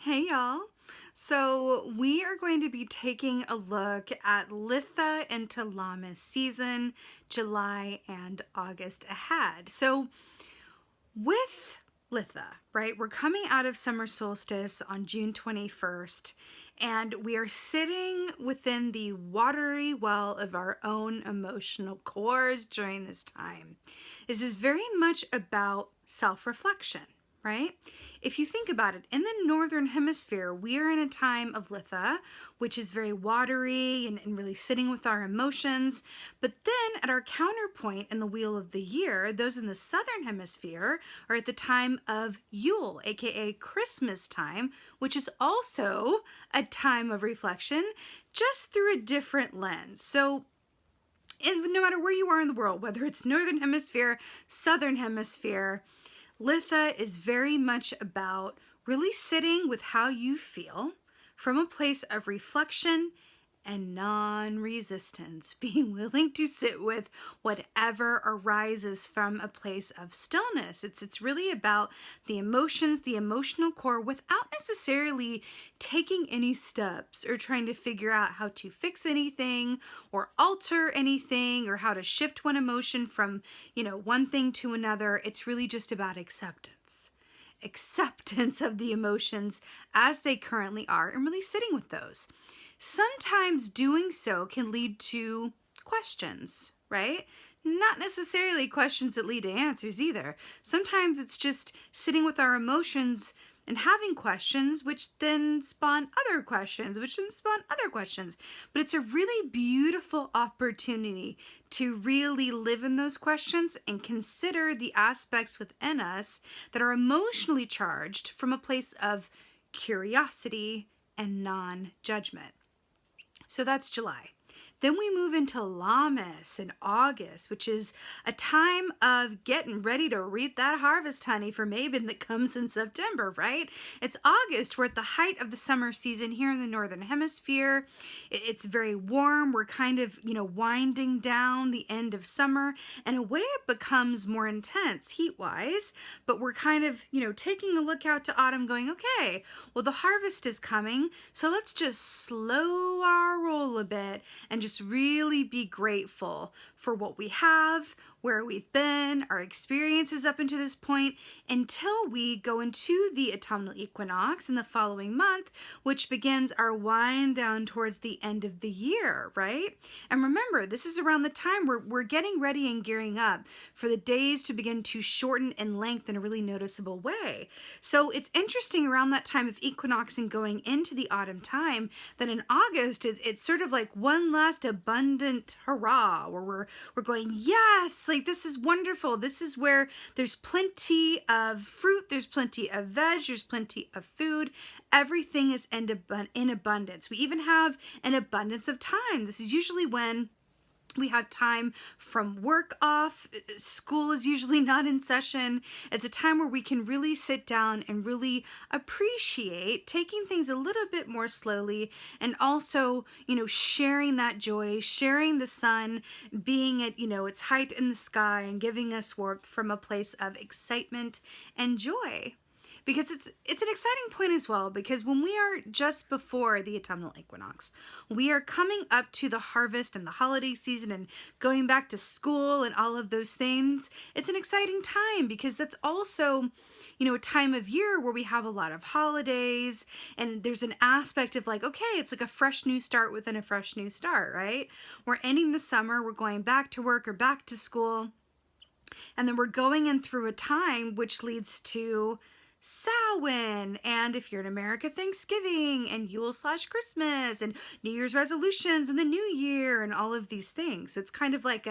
Hey y'all. So we are going to be taking a look at Litha into Lammas season, July and August ahead. So with Litha, right, we're coming out of summer solstice on June 21st, and we are sitting within the watery well of our own emotional cores during this time. This is very much about self-reflection. Right? If you think about it, in the northern hemisphere, we are in a time of Litha, which is very watery and really sitting with our emotions. But then at our counterpoint in the wheel of the year, those in the southern hemisphere are at the time of Yule, aka Christmas time, which is also a time of reflection, just through a different lens. So no matter where you are in the world, whether it's northern hemisphere, southern hemisphere, Litha is very much about really sitting with how you feel from a place of reflection and non-resistance, being willing to sit with whatever arises from a place of stillness. It's really about the emotions, the emotional core, without necessarily taking any steps or trying to figure out how to fix anything or alter anything or how to shift one emotion from, one thing to another. It's really just about acceptance of the emotions as they currently are and really sitting with those. Sometimes doing so can lead to questions, right? Not necessarily questions that lead to answers either. Sometimes it's just sitting with our emotions and having questions, which then spawn other questions, which then spawn other questions. But it's a really beautiful opportunity to really live in those questions and consider the aspects within us that are emotionally charged from a place of curiosity and non-judgment. So that's July. Then we move into Lammas in August, which is a time of getting ready to reap that harvest, honey, for Mabon that comes in September, right? It's August. We're at the height of the summer season here in the Northern Hemisphere. It's very warm. We're kind of, winding down the end of summer. In a way, it becomes more intense heat-wise, but we're kind of, taking a look out to autumn going, okay, well, the harvest is coming, so let's just slow our roll a bit and just really be grateful for what we have, where we've been, our experiences up until this point, until we go into the autumnal equinox in the following month, which begins our wind down towards the end of the year, right? And remember, this is around the time where we're getting ready and gearing up for the days to begin to shorten in length in a really noticeable way. So it's interesting around that time of equinox and going into the autumn time that in August, it's sort of like one last abundant hurrah, where we're going, yes, like this is wonderful. This is where there's plenty of fruit, there's plenty of veg, there's plenty of food. Everything is in abundance. We even have an abundance of time. This is usually when we have time from work off. School is usually not in session. It's a time where we can really sit down and really appreciate taking things a little bit more slowly, and also, sharing that joy, sharing the sun, being at, its height in the sky and giving us warmth from a place of excitement and joy. Because it's an exciting point as well, because when we are just before the autumnal equinox, we are coming up to the harvest and the holiday season and going back to school and all of those things. It's an exciting time because that's also, a time of year where we have a lot of holidays, and there's an aspect of like, okay, it's like a fresh new start within a fresh new start, right? We're ending the summer, we're going back to work or back to school, and then we're going in through a time which leads to Samhain, and if you're in America, Thanksgiving, and Yule/Christmas, and New Year's resolutions, and the New Year, and all of these things. So it's kind of like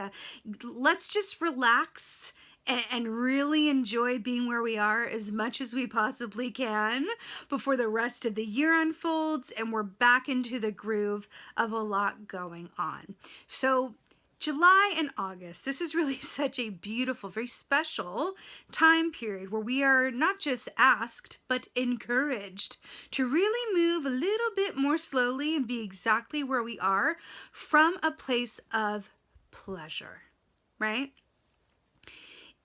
let's just relax and really enjoy being where we are as much as we possibly can before the rest of the year unfolds and we're back into the groove of a lot going on. So July and August, this is really such a beautiful, very special time period where we are not just asked, but encouraged to really move a little bit more slowly and be exactly where we are from a place of pleasure, right?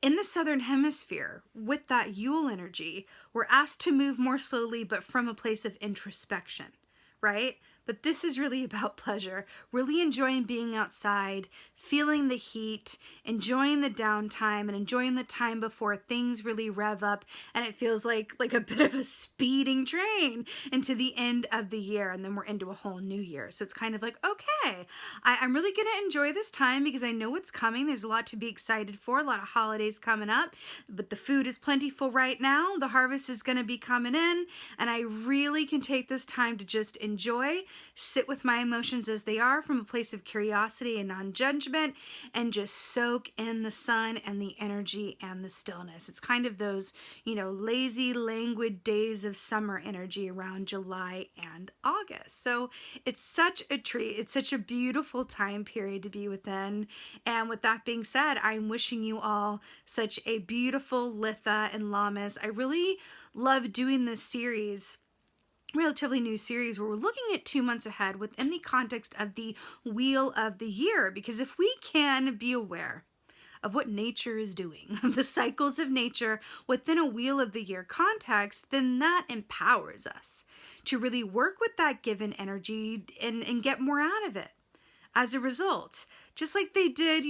in the Southern Hemisphere, with that Yule energy, we're asked to move more slowly, but from a place of introspection, right? But this is really about pleasure, really enjoying being outside, feeling the heat, enjoying the downtime, and enjoying the time before things really rev up and it feels like a bit of a speeding train into the end of the year, and then we're into a whole new year. So it's kind of like, okay, I'm really going to enjoy this time because I know what's coming. There's a lot to be excited for, a lot of holidays coming up, but the food is plentiful right now. The harvest is going to be coming in, and I really can take this time to just enjoy, sit with my emotions as they are from a place of curiosity and non-judgment, and just soak in the sun and the energy and the stillness. It's kind of those, lazy, languid days of summer energy around July and August. So it's such a treat. It's such a beautiful time period to be within. And with that being said, I'm wishing you all such a beautiful Litha and Lammas. I really love doing this series, relatively new series, where we're looking at 2 months ahead within the context of the wheel of the year, because if we can be aware of what nature is doing, the cycles of nature within a wheel of the year context, then that empowers us to really work with that given energy and get more out of it. As a result, just like they did,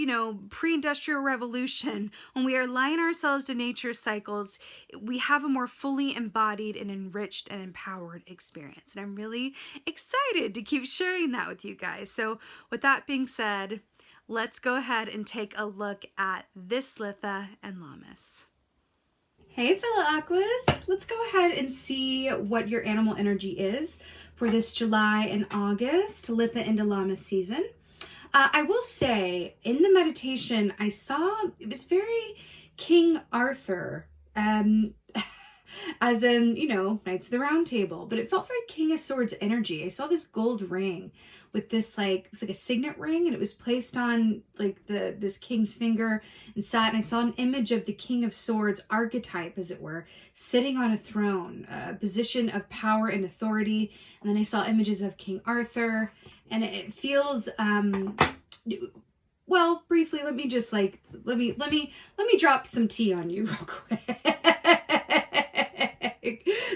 pre-industrial revolution, when we align ourselves to nature's cycles, we have a more fully embodied and enriched and empowered experience. And I'm really excited to keep sharing that with you guys. So with that being said, let's go ahead and take a look at this Litha and Lammas. Hey fellow Aquas, let's go ahead and see what your animal energy is for this July and August Litha into Lammas season. I will say, in the meditation, I saw, it was very King Arthur, as in, Knights of the Round Table, but it felt very King of Swords energy. I saw this gold ring with this, it was like a signet ring, and it was placed on this king's finger and sat, and I saw an image of the King of Swords archetype, as it were, sitting on a throne, a position of power and authority. And then I saw images of King Arthur, and it feels, well, briefly, let me just let me drop some tea on you real quick.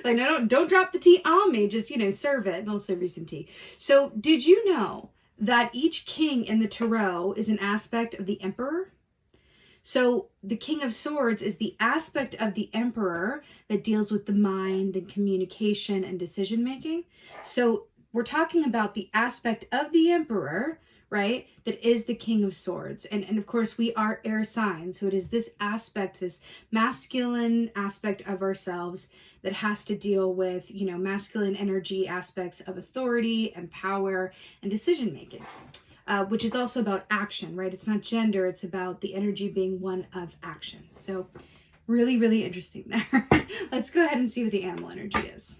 No, don't drop the tea on me. Just, serve it and I'll serve you some tea. So did you know that each king in the tarot is an aspect of the emperor? So the King of Swords is the aspect of the emperor that deals with the mind and communication and decision making. So we're talking about the aspect of the emperor, right, that is the King of Swords. And of course, we are air signs. So it is this aspect, this masculine aspect of ourselves that has to deal with, masculine energy aspects of authority and power and decision making, which is also about action, right? It's not gender. It's about the energy being one of action. So really, really interesting there. Let's go ahead and see what the animal energy is.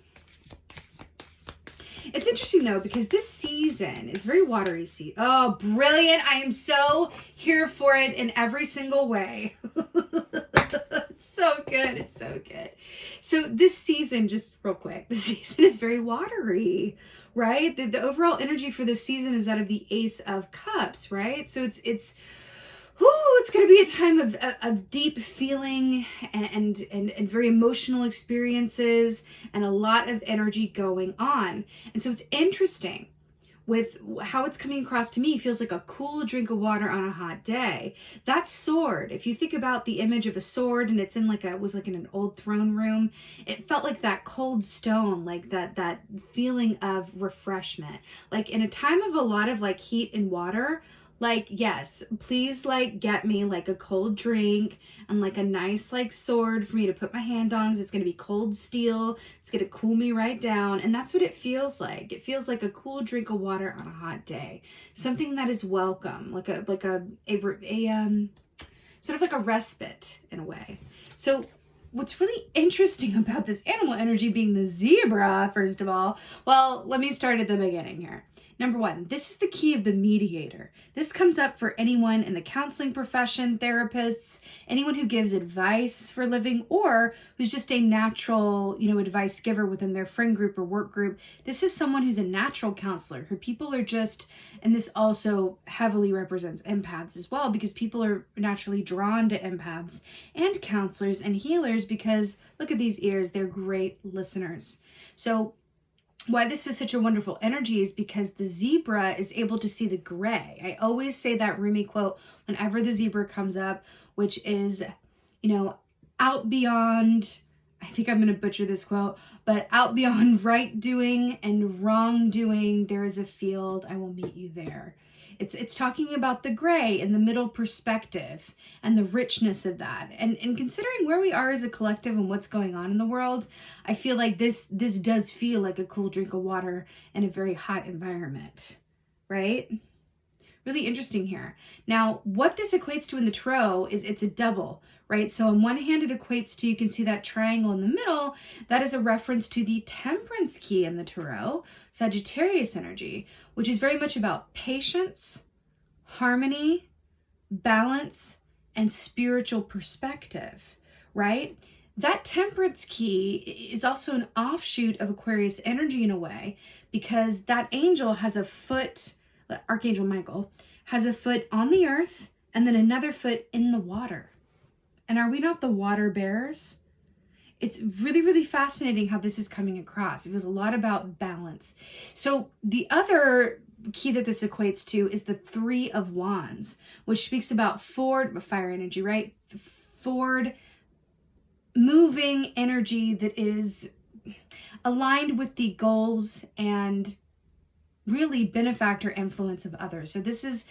It's interesting though, because this season is very watery season. Oh, brilliant. I am so here for it in every single way. It's so good. It's so good. So this season, just real quick, the season is very watery, right? The overall energy for this season is that of the Ace of Cups, right? So it's going to be a time of deep feeling and very emotional experiences and a lot of energy going on. And so it's interesting with how it's coming across to me. It feels like a cool drink of water on a hot day. That sword, if you think about the image of a sword and it's in was in an old throne room, it felt like that cold stone, like that feeling of refreshment. Like in a time of a lot of heat and water, yes, please get me a cold drink and a nice sword for me to put my hand on, because it's going to be cold steel. It's going to cool me right down. And that's what it feels like. It feels like a cool drink of water on a hot day. Something that is welcome, sort of like a respite in a way. So what's really interesting about this animal energy being the zebra, first of all, well, let me start at the beginning here. Number one, this is the key of the mediator. This comes up for anyone in the counseling profession, therapists, anyone who gives advice for a living, or who's just a natural, advice giver within their friend group or work group. This is someone who's a natural counselor, who people are just, and this also heavily represents empaths as well, because people are naturally drawn to empaths and counselors and healers because look at these ears, they're great listeners. So why this is such a wonderful energy is because the zebra is able to see the gray. I always say that Rumi quote whenever the zebra comes up, which is, out beyond, I think I'm going to butcher this quote, but out beyond right doing and wrong doing, there is a field, I will meet you there. It's talking about the gray and the middle perspective and the richness of that. And considering where we are as a collective and what's going on in the world, I feel like this does feel like a cool drink of water in a very hot environment, right? Really interesting here. Now, what this equates to in the tarot is it's a double, right? So on one hand, it equates to, you can see that triangle in the middle. That is a reference to the temperance key in the tarot, Sagittarius energy, which is very much about patience, harmony, balance, and spiritual perspective, right? That temperance key is also an offshoot of Aquarius energy in a way, because that angel has a foot, Archangel Michael, has a foot on the earth and then another foot in the water. And are we not the water bearers? It's really, really fascinating how this is coming across. It was a lot about balance. So the other key that this equates to is the Three of Wands, which speaks about forward, fire energy, right? Forward moving energy that is aligned with the goals and really benefactor influence of others. So this is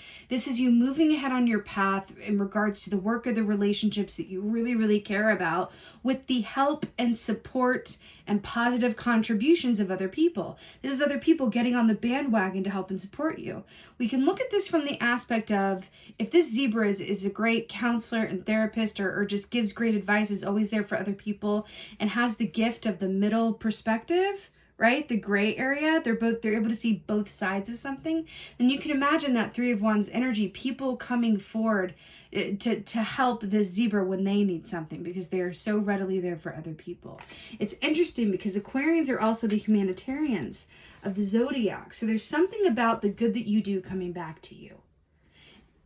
you moving ahead on your path in regards to the work or the relationships that you really, really care about, with the help and support and positive contributions of other people. This is other people getting on the bandwagon to help and support you. We can look at this from the aspect of, if this zebra is a great counselor and therapist, or just gives great advice, is always there for other people, and has the gift of the middle perspective, right? The gray area, they're able to see both sides of something. Then you can imagine that Three of Wands energy, people coming forward to help this zebra when they need something, because they are so readily there for other people. It's interesting because Aquarians are also the humanitarians of the zodiac. So there's something about the good that you do coming back to you.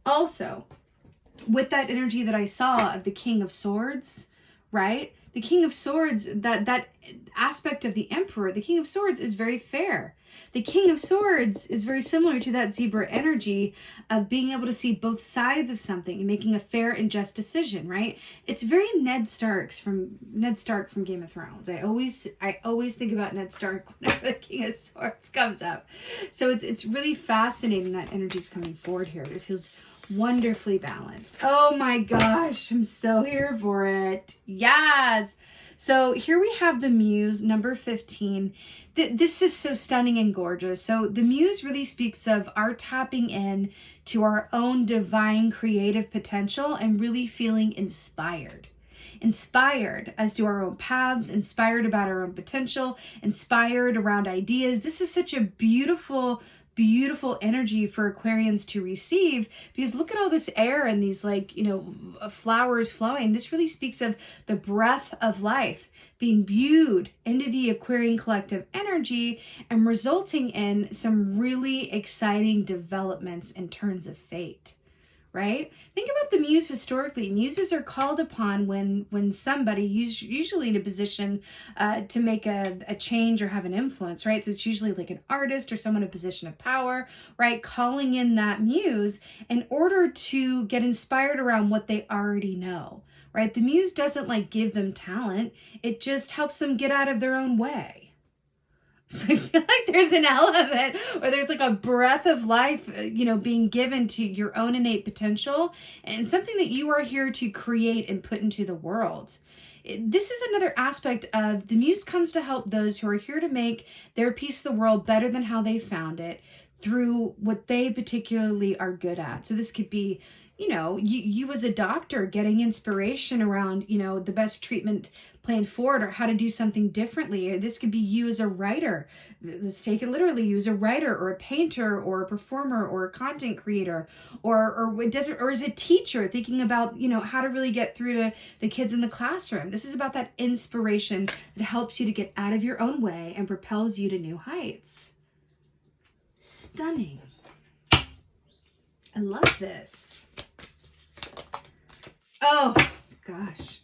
Also, with that energy that I saw of the King of Swords, right? The King of Swords, that aspect of the Emperor, the King of Swords is very fair. The King of Swords is very similar to that zebra energy of being able to see both sides of something and making a fair and just decision, right? It's very Ned Stark from Game of Thrones. I always think about Ned Stark whenever the King of Swords comes up. So it's really fascinating that energy's coming forward here. It feels wonderfully balanced. Oh my gosh, I'm so here for it. Yes. So here we have the Muse, number 15. This is so stunning and gorgeous. So the Muse really speaks of our tapping in to our own divine creative potential and really feeling inspired. Inspired as to our own paths, inspired about our own potential, inspired around ideas. This is such a beautiful energy for Aquarians to receive, because look at all this air and these flowers flowing. This really speaks of the breath of life being viewed into the Aquarian collective energy and resulting in some really exciting developments and turns of fate. Right? Think about the Muse historically. Muses are called upon when somebody, usually in a position to make a change or have an influence, right? So it's usually like an artist or someone in a position of power, right? Calling in that muse in order to get inspired around what they already know, right? The Muse doesn't give them talent. It just helps them get out of their own way. So I feel like there's an element where there's a breath of life, being given to your own innate potential and something that you are here to create and put into the world. This is another aspect of the Muse comes to help those who are here to make their piece of the world better than how they found it through what they particularly are good at. So this could be, you as a doctor getting inspiration around, the best treatment plan forward or how to do something differently. Or this could be you as a writer. Let's take it literally. You as a writer or a painter or a performer or a content creator or as a teacher thinking about, how to really get through to the kids in the classroom. This is about that inspiration that helps you to get out of your own way and propels you to new heights. Stunning. I love this. Oh, gosh.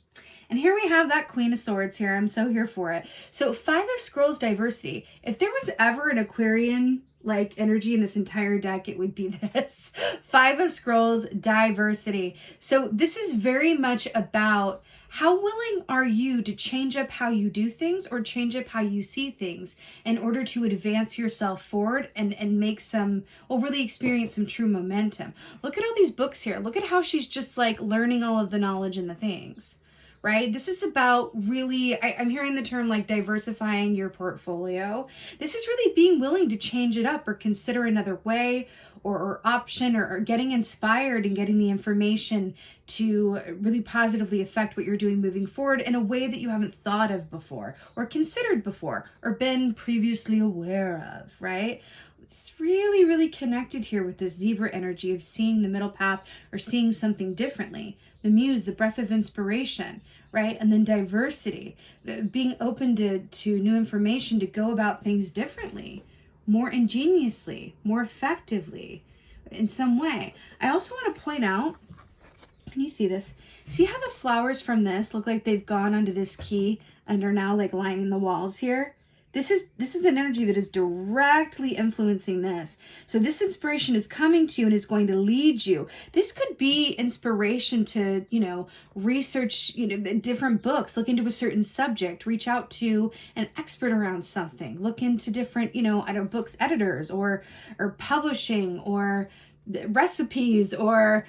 And here we have that Queen of Swords here. I'm so here for it. So 5 of Scrolls, diversity. If there was ever an Aquarian like energy in this entire deck, it would be this. 5 of Scrolls, diversity. So this is very much about how willing are you to change up how you do things or change up how you see things in order to advance yourself forward and make some, or really experience some true momentum. Look at all these books here. Look at how she's just like learning all of the knowledge and the things. Right? This is about really, I'm hearing the term like diversifying your portfolio. This is really being willing to change it up or consider another way or option or getting inspired and getting the information to really positively affect what you're doing moving forward in a way that you haven't thought of before or considered before or been previously aware of, right? It's really, really connected here with this zebra energy of seeing the middle path or seeing something differently. The muse, the breath of inspiration, right? And then diversity, being open to new information, to go about things differently, more ingeniously, more effectively in some way. I also want to point out, can you see this? See how the flowers from this look like they've gone onto this key and are now like lining the walls here? This is an energy that is directly influencing this. So this inspiration is coming to you and is going to lead you. This could be inspiration to, research, different books, look into a certain subject, reach out to an expert around something, look into different, books editors or publishing or recipes or,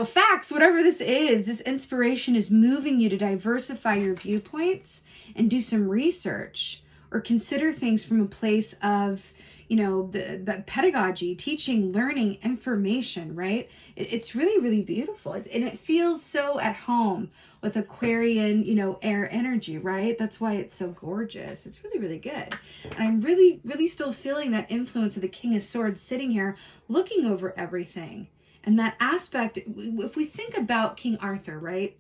facts, whatever this is. This inspiration is moving you to diversify your viewpoints and do some research. Or consider things from a place of, the pedagogy, teaching, learning, information, right? It's really, really beautiful. And it feels so at home with Aquarian, air energy, right? That's why it's so gorgeous. It's really, really good. And I'm really, really still feeling that influence of the King of Swords sitting here, looking over everything. And that aspect, if we think about King Arthur, right?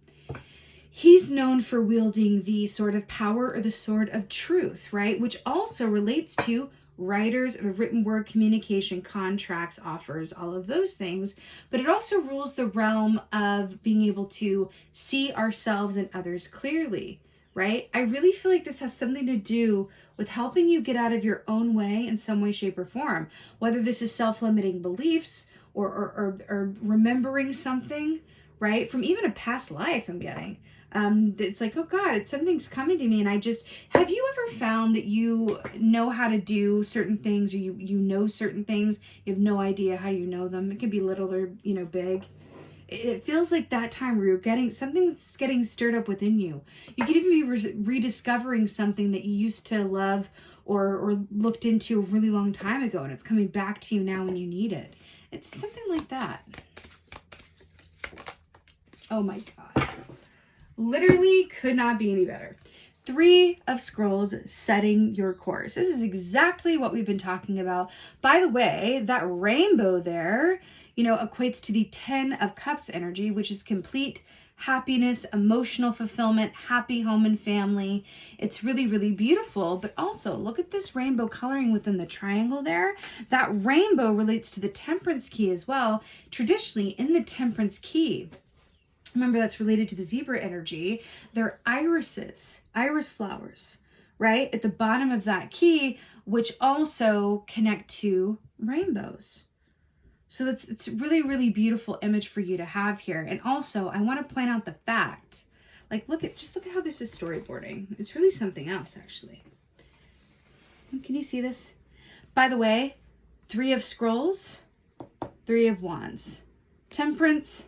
He's known for wielding the sword of power or the sword of truth, right? Which also relates to writers, the written word, communication, contracts, offers, all of those things. But it also rules the realm of being able to see ourselves and others clearly, right? I really feel like this has something to do with helping you get out of your own way in some way, shape, or form. Whether this is self-limiting beliefs or remembering something, right? From even a past life I'm getting. It's like, oh God, something's coming to me. And have you ever found that you know how to do certain things or you know certain things, you have no idea how you know them? It could be little or, big. It feels like that time where you're something's getting stirred up within you. You could even be rediscovering something that you used to love or looked into a really long time ago, and it's coming back to you now when you need it. It's something like that. Oh my God. Literally could not be any better. 3 of Scrolls, setting your course. This is exactly what we've been talking about. By the way, that rainbow there, equates to the 10 of Cups energy, which is complete happiness, emotional fulfillment, happy home and family. It's really, really beautiful. But also look at this rainbow coloring within the triangle there. That rainbow relates to the Temperance key as well. Traditionally in the Temperance key, remember that's related to the zebra energy, they're irises, iris flowers, right? At the bottom of that key, which also connect to rainbows. So it's really, really beautiful image for you to have here. And also I want to point out the fact, look at how this is storyboarding. It's really something else actually. Can you see this? By the way, 3 of Scrolls, 3 of Wands, Temperance.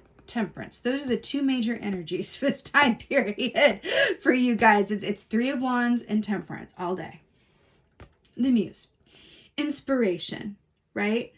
Those are the 2 major energies for this time period for you guys. It's 3 of Wands and Temperance all day. The Muse, inspiration, right?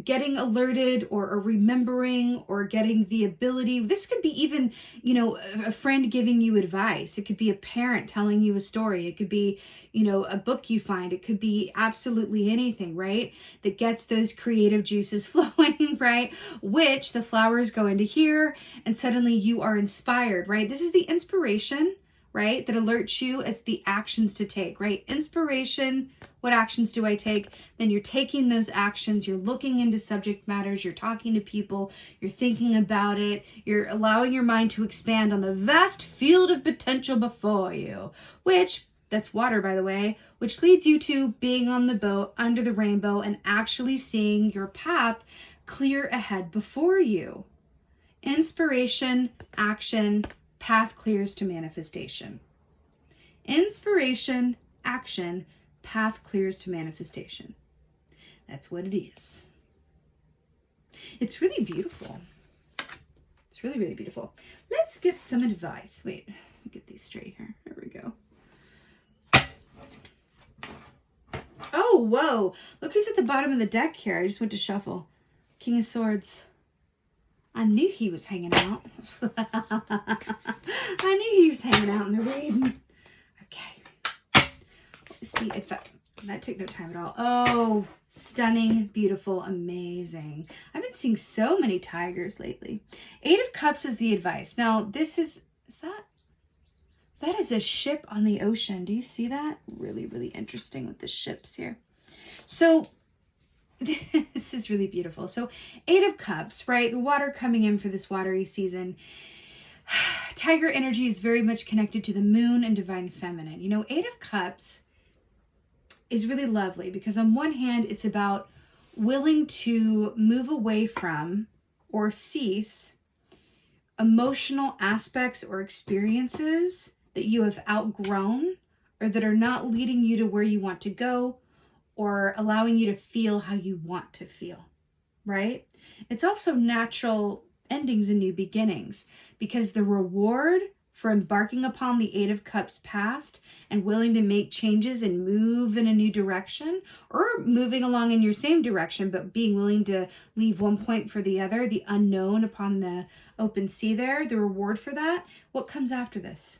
getting alerted or remembering or getting the ability. This could be even, you know, a friend giving you advice. It could be a parent telling you a story. It could be, you know, a book you find. It could be absolutely anything, right? That gets those creative juices flowing, right? Which the flowers go into here and suddenly you are inspired, right? This is the inspiration, right? That alerts you as the actions to take, right? Inspiration, what actions do I take? Then you're taking those actions, you're looking into subject matters, you're talking to people, you're thinking about it, you're allowing your mind to expand on the vast field of potential before you, which, that's water by the way, which leads you to being on the boat under the rainbow and actually seeing your path clear ahead before you. Inspiration, action, path clears to manifestation. Inspiration, action, path clears to manifestation. That's what it is. It's really beautiful. It's really, really beautiful. Let's get some advice. Wait, let me get these straight here. There we go. Oh, whoa. Look who's at the bottom of the deck here. I just went to shuffle. King of Swords. I knew he was hanging out. I knew he was hanging out in the Reid. Okay. What is the advice? That took no time at all. Oh, stunning, beautiful, amazing. I've been seeing so many tigers lately. 8 of Cups is the advice. Now, this is that is a ship on the ocean. Do you see that? Really, really interesting with the ships here. So, this is really beautiful. So 8 of Cups, right? The water coming in for this watery season. Tiger energy is very much connected to the moon and divine feminine. You know, 8 of Cups is really lovely because on one hand, it's about willing to move away from or cease emotional aspects or experiences that you have outgrown or that are not leading you to where you want to go, or allowing you to feel how you want to feel, right? It's also natural endings and new beginnings because the reward for embarking upon the 8 of Cups past and willing to make changes and move in a new direction, or moving along in your same direction, but being willing to leave one point for the other, the unknown upon the open sea there, the reward for that, what comes after this?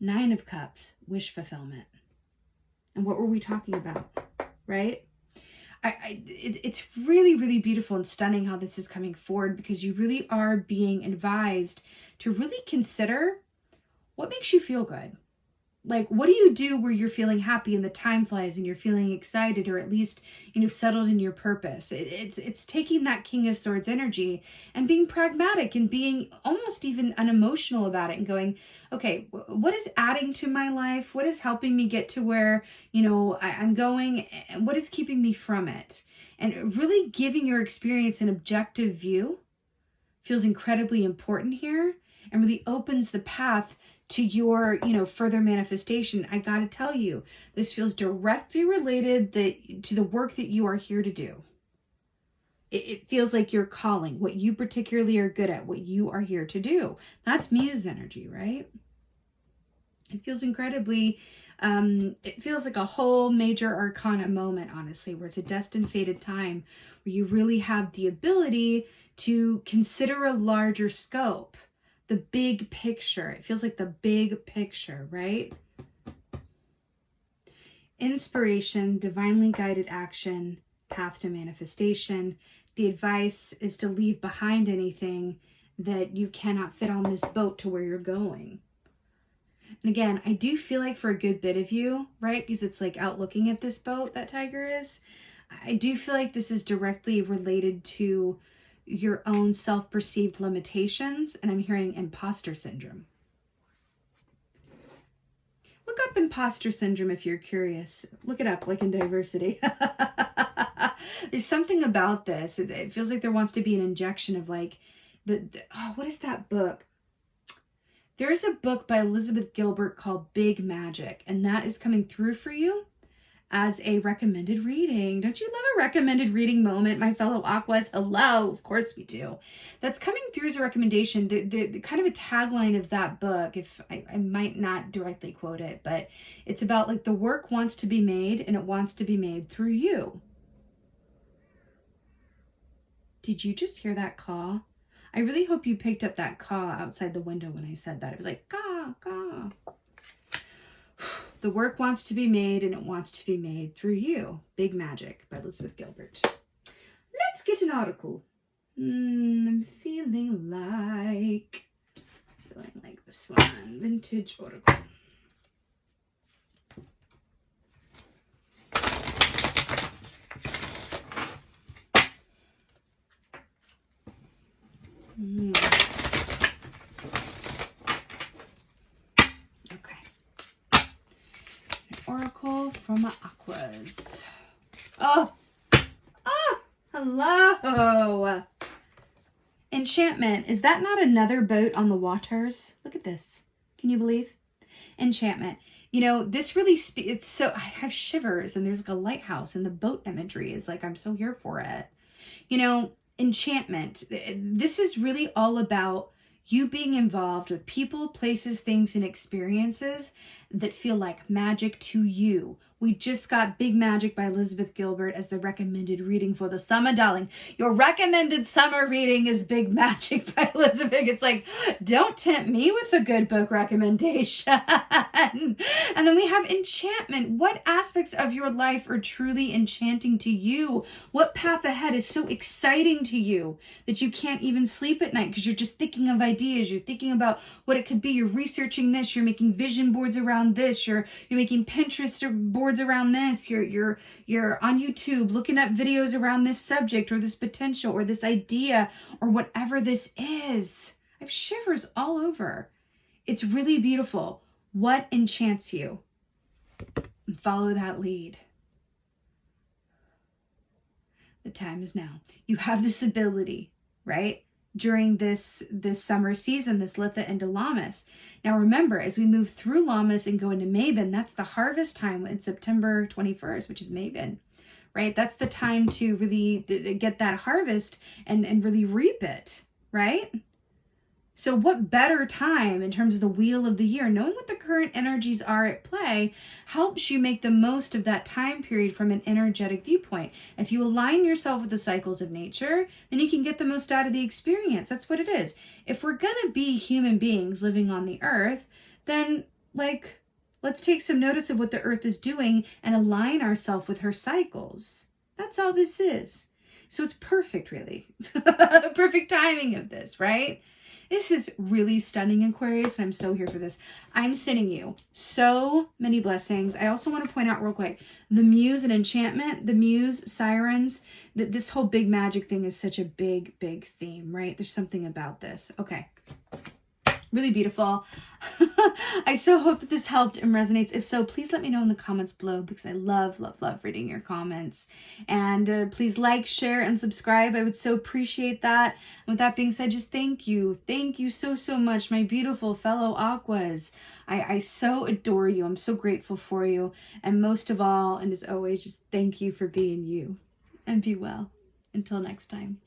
9 of Cups, wish fulfillment. And what were we talking about? Right? It's really, really beautiful and stunning how this is coming forward because you really are being advised to really consider what makes you feel good. Like, what do you do where you're feeling happy and the time flies and you're feeling excited or at least, you know, settled in your purpose? It's taking that King of Swords energy and being pragmatic and being almost even unemotional about it and going, okay, what is adding to my life? What is helping me get to where, you know, I'm going? And what is keeping me from it? And really giving your experience an objective view feels incredibly important here and really opens the path to your, you know, further manifestation. I got to tell you, this feels directly related to the work that you are here to do. It feels like your calling, what you particularly are good at, what you are here to do. That's Muse energy, right? It feels incredibly, it feels like a whole major arcana moment, honestly, where it's a destined fated time where you really have the ability to consider a larger scope. The big picture. It feels like the big picture, right? Inspiration, divinely guided action, path to manifestation. The advice is to leave behind anything that you cannot fit on this boat to where you're going. And again, I do feel like for a good bit of you, right? Because it's like out looking at this boat that Tiger is. I do feel like this is directly related to your own self-perceived limitations, and I'm hearing imposter syndrome. Look up imposter syndrome if you're curious. Look it up, like in Diversity. There's something about this. It feels like there wants to be an injection of like, what is that book? There is a book by Elizabeth Gilbert called Big Magic, and that is coming through for you as a recommended reading. Don't you love a recommended reading moment, my fellow Aquas? Hello, of course we do. That's coming through as a recommendation. The kind of a tagline of that book, if I might not directly quote it, but it's about like the work wants to be made and it wants to be made through you. Did you just hear that caw? I really hope you picked up that caw outside the window when I said that. It was like, caw, caw. The work wants to be made, and it wants to be made through you. Big Magic by Elizabeth Gilbert. Let's get an article. I'm feeling like this one. Vintage article. Okay. An oracle from Aquarius. Oh, hello. Enchantment. Is that not another boat on the waters? Look at this. Can you believe? Enchantment. You know, this really it's so, I have shivers, and there's like a lighthouse, and the boat imagery is like, I'm so here for it. You know, enchantment. This is really all about you being involved with people, places, things, and experiences that feel like magic to you. We just got Big Magic by Elizabeth Gilbert as the recommended reading for the summer, darling. Your recommended summer reading is Big Magic by Elizabeth. It's like, don't tempt me with a good book recommendation. And then we have enchantment. What aspects of your life are truly enchanting to you? What path ahead is so exciting to you that you can't even sleep at night because you're just thinking of ideas. You're thinking about what it could be. You're researching this. You're making vision boards around this. You're making Pinterest boards around this. You're on YouTube looking up videos around this subject or this potential or this idea or whatever this is. I have shivers all over. It's really beautiful. What enchants you? And follow that lead. The time is now. You have this ability, right? During this summer season, this Litha into Lammas. Now remember, as we move through Lammas and go into Mabon, that's the harvest time in September 21st, which is Mabon, right? That's the time to really get that harvest and really reap it, right? So what better time in terms of the wheel of the year, knowing what the current energies are at play helps you make the most of that time period from an energetic viewpoint. If you align yourself with the cycles of nature, then you can get the most out of the experience. That's what it is. If we're going to be human beings living on the earth, then let's take some notice of what the earth is doing and align ourselves with her cycles. That's all this is. So it's perfect, really. Perfect timing of this, right? This is really stunning, Aquarius, and I'm so here for this. I'm sending you so many blessings. I also want to point out real quick, the Muse and enchantment, the Muse, sirens, that this whole big magic thing is such a big, big theme, right? There's something about this. Okay. Really beautiful. I so hope that this helped and resonates. If so, please let me know in the comments below because I love, love, love reading your comments. And please like, share, and subscribe. I would so appreciate that. And with that being said, just thank you. Thank you so, so much, my beautiful fellow Aquas. I so adore you. I'm so grateful for you. And most of all, and as always, just thank you for being you. And be well. Until next time.